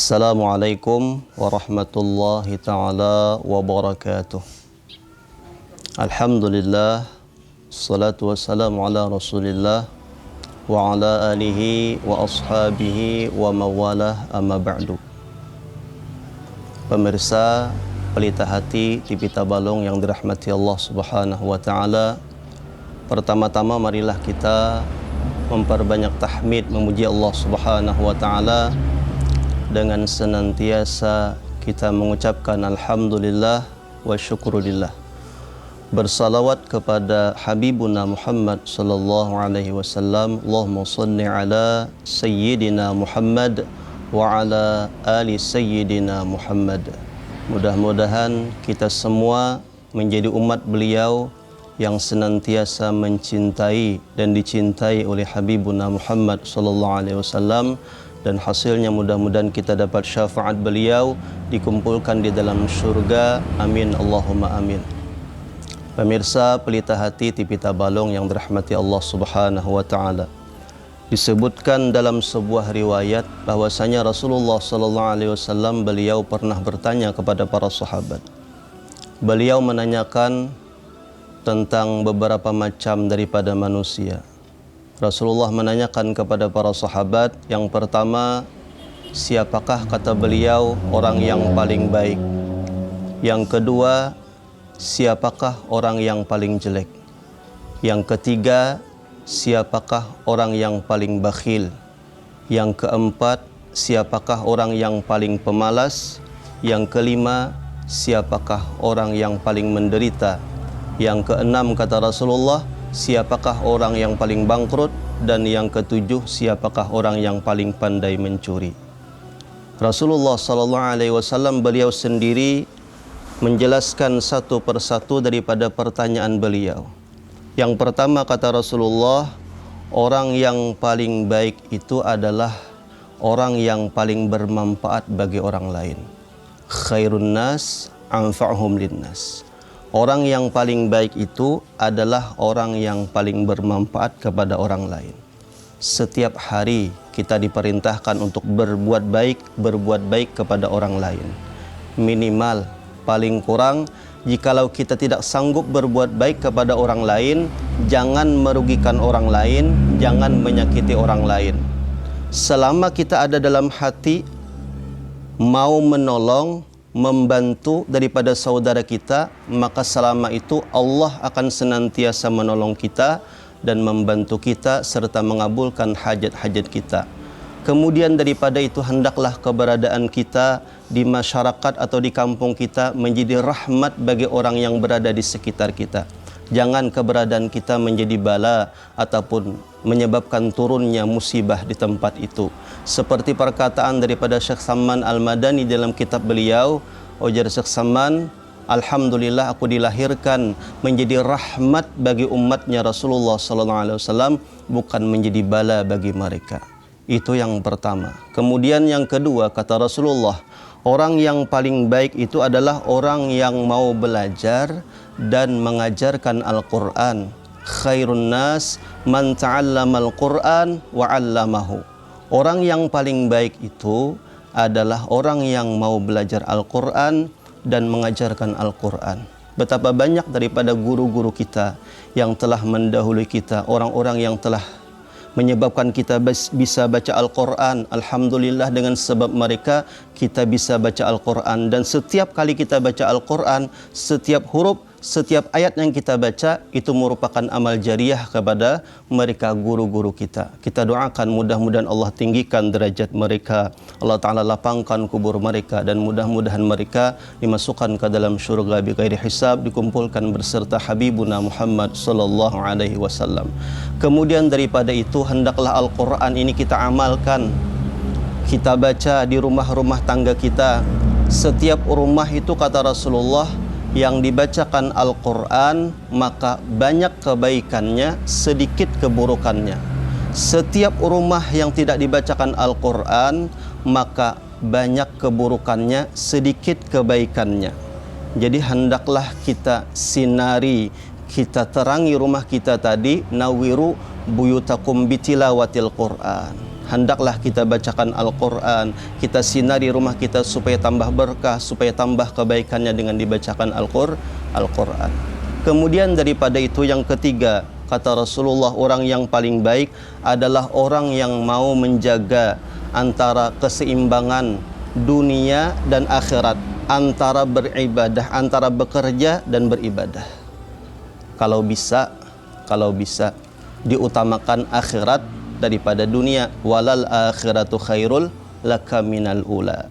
Assalamualaikum warahmatullahi ta'ala wabarakatuh. Alhamdulillah, salatu wassalamu ala rasulillah wa ala alihi wa ashabihi wa mawalah, amma ba'du. Pemirsa Pelita Hati TV Tabalong yang dirahmati Allah subhanahu wa ta'ala, pertama-tama marilah kita memperbanyak tahmid, memuji Allah subhanahu wa ta'ala dengan senantiasa kita mengucapkan alhamdulillah wa syukurillah, bersalawat kepada Habibuna Muhammad sallallahu alaihi wasallam. Allahumma salli ala sayyidina Muhammad wa ala ali sayyidina Muhammad. Mudah-mudahan kita semua menjadi umat beliau yang senantiasa mencintai dan dicintai oleh Habibuna Muhammad sallallahu alaihi wasallam, dan hasilnya mudah-mudahan kita dapat syafaat beliau, dikumpulkan di dalam surga. Amin Allahumma amin. Pemirsa Pelita Hati TV Tabalong yang dirahmati Allah subhanahu wa ta'ala, disebutkan dalam sebuah riwayat bahwasanya Rasulullah sallallahu alaihi wasallam beliau pernah bertanya kepada para sahabat. Beliau menanyakan tentang beberapa macam daripada manusia. Rasulullah menanyakan kepada para sahabat, yang pertama, siapakah, kata beliau, orang yang paling baik? Yang kedua, siapakah orang yang paling jelek? Yang ketiga, siapakah orang yang paling bakhil? Yang keempat, siapakah orang yang paling pemalas? Yang kelima, siapakah orang yang paling menderita? Yang keenam, kata Rasulullah, siapakah orang yang paling bangkrut? Dan yang ketujuh, siapakah orang yang paling pandai mencuri? Rasulullah sallallahu alaihi wasallam beliau sendiri menjelaskan satu persatu daripada pertanyaan beliau. Yang pertama, kata Rasulullah, orang yang paling baik itu adalah orang yang paling bermanfaat bagi orang lain. Khairun nas anfa'hum linnas. Orang yang paling baik itu adalah orang yang paling bermanfaat kepada orang lain. Setiap hari kita diperintahkan untuk berbuat baik kepada orang lain. Minimal, paling kurang, jikalau kita tidak sanggup berbuat baik kepada orang lain, jangan merugikan orang lain, jangan menyakiti orang lain. Selama kita ada dalam hati mau menolong, membantu daripada saudara kita, maka selama itu Allah akan senantiasa menolong kita dan membantu kita serta mengabulkan hajat-hajat kita. Kemudian daripada itu, hendaklah keberadaan kita di masyarakat atau di kampung kita menjadi rahmat bagi orang yang berada di sekitar kita. Jangan keberadaan kita menjadi bala ataupun menyebabkan turunnya musibah di tempat itu. Seperti perkataan daripada Syekh Samman Al-Madani dalam kitab beliau, ujar Syekh Samman, alhamdulillah aku dilahirkan menjadi rahmat bagi umatnya Rasulullah sallallahu alaihi wasallam, bukan menjadi bala bagi mereka. Itu yang pertama. Kemudian yang kedua, kata Rasulullah, orang yang paling baik itu adalah orang yang mau belajar dan mengajarkan Al-Quran. Khairun nas man ta'allamal Quran wa 'allamahu. Orang yang paling baik itu adalah orang yang mau belajar Al-Quran dan mengajarkan Al-Quran. Betapa banyak daripada guru-guru kita yang telah mendahului kita, orang-orang yang telah menyebabkan kita bisa baca Al-Quran. Alhamdulillah, dengan sebab mereka kita bisa baca Al-Quran. Dan setiap kali kita baca Al-Quran, setiap huruf, setiap ayat yang kita baca itu merupakan amal jariah kepada mereka, guru-guru kita. Kita doakan mudah-mudahan Allah tinggikan derajat mereka, Allah Ta'ala lapangkan kubur mereka, dan mudah-mudahan mereka dimasukkan ke dalam syurga bighairi hisab, dikumpulkan berserta Habibuna Muhammad sallallahu alaihi wasallam. Kemudian daripada itu, hendaklah Al-Quran ini kita amalkan. Kita baca di rumah-rumah tangga kita. Setiap rumah itu, kata Rasulullah, yang dibacakan Al-Quran, maka banyak kebaikannya, sedikit keburukannya. Setiap rumah yang tidak dibacakan Al-Quran, maka banyak keburukannya, sedikit kebaikannya. Jadi hendaklah kita sinari, kita terangi rumah kita tadi, nawiru buyutakum bitilawatil Qur'an. Hendaklah kita bacakan Al-Quran, kita sinari rumah kita supaya tambah berkah, supaya tambah kebaikannya dengan dibacakan Al-Quran. Kemudian daripada itu yang ketiga, kata Rasulullah, orang yang paling baik adalah orang yang mau menjaga antara keseimbangan dunia dan akhirat, antara beribadah, antara bekerja dan beribadah. Kalau bisa diutamakan akhirat daripada dunia. Walal akhiratu khairul laka minal ula.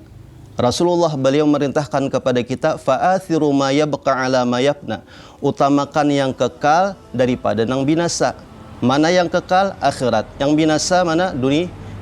Rasulullah beliau merintahkan kepada kita, fa'athiru ma yabqa ala ma yafna. Utamakan yang kekal daripada yang binasa. Mana yang kekal? Akhirat. Yang binasa mana?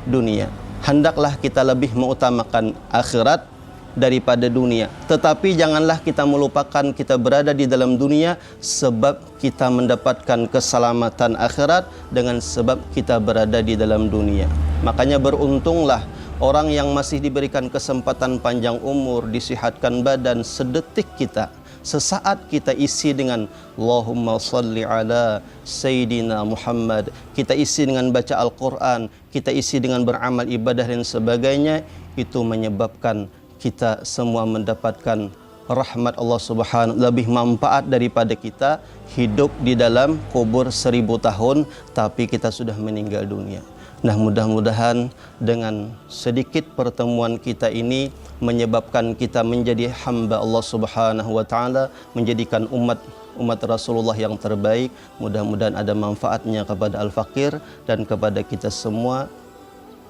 Dunia. Hendaklah kita lebih mengutamakan akhirat daripada dunia. Tetapi janganlah kita melupakan kita berada di dalam dunia sebab kita mendapatkan keselamatan akhirat dengan sebab kita berada di dalam dunia. Makanya beruntunglah orang yang masih diberikan kesempatan panjang umur, disihatkan badan, sedetik kita, sesaat kita isi dengan Allahumma salli ala Sayyidina Muhammad, kita isi dengan baca Al-Quran, kita isi dengan beramal ibadah dan sebagainya. Itu menyebabkan kita semua mendapatkan rahmat Allah Subhanahu, lebih manfaat daripada kita hidup di dalam kubur 1000 tahun tapi kita sudah meninggal dunia. Nah, mudah-mudahan dengan sedikit pertemuan kita ini menyebabkan kita menjadi hamba Allah Subhanahu wa taala, menjadikan umat Rasulullah yang terbaik. Mudah-mudahan ada manfaatnya kepada al-fakir dan kepada kita semua.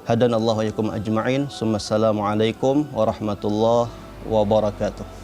Hadanallahu wa iyyakum ajma'in. Assalamualaikum warahmatullahi wabarakatuh.